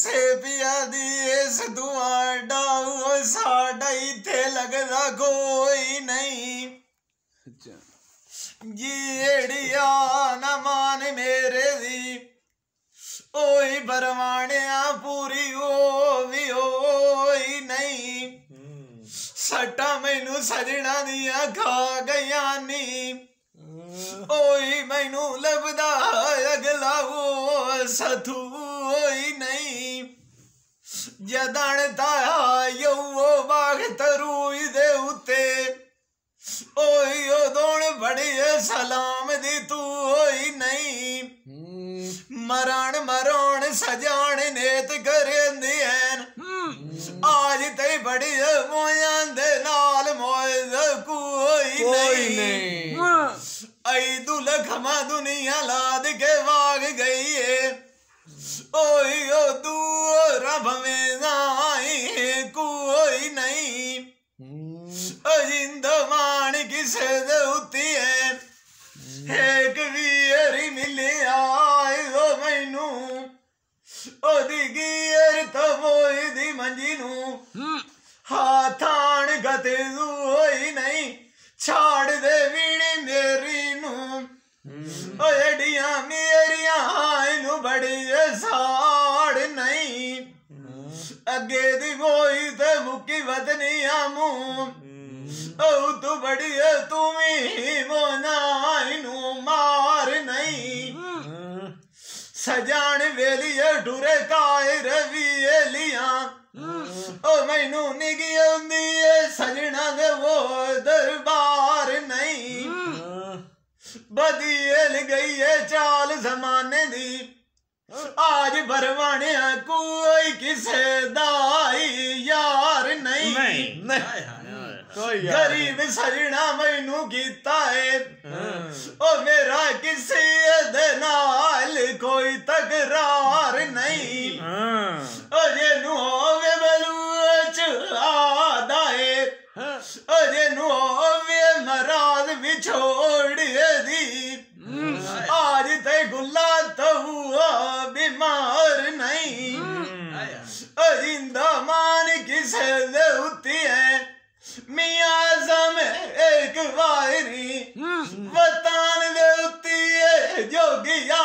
से पिया दी इस दुआडा साडा इथे लगदा कोई नहीं जीड़िया न मान मेरे दी ओही बरवाणिया पूरी हो भी होई नहीं सट्टा मैनू सजना दिया खा गया नी ओही मैनू लभदा अगला वो सथू होई नहीं जदन ताया यौ बाग तरूई दे उते ओही ओ दोण बड़ी सलाम दी तू होई नहीं मरण मरोण सजान नेत करेंदी हैन आज ते बड़ी मोया दे नाल मोज कोई नहीं आई दुलख मा दुनिया लाद के भाग गई है ओही ओ तू रब में आई कोई नहीं अजिंद मान किसे दे उती है एक वीर मिले आए ओ मैनू ओदी गियर तो मोई दी मंजी नू हाथान गते दू होई नहीं छाड़ दे वीणी मेरी नू ओ एडियां मेरियां इनू बड़ी साड़ नहीं अगे दी मोई ते मुक्की वतनिया मुंह ओ तू बड़ी तुम्हें मोना इनू मार नहीं सजान वेलिए टुरे काए रवि लिया ओ मैनू निगी आंदी सजना दे वो दरबार नहीं बदल गई है चाल जमाने दी आज बरवाने कोई किसे दाई यार नहीं गरीब सजना मैनू कीता है ओ मेरा किसी दे नाल कोई तकरार नहीं ओ जेनू होवे बलूच आदा है ओ जेनू होवे मराद बिछोड़ दी आज ते गुल्ला तो बीमार नहीं जिंदा मान किसे दे उती है मियाँ जमे एक वायरी वतान दे उती है जोगिया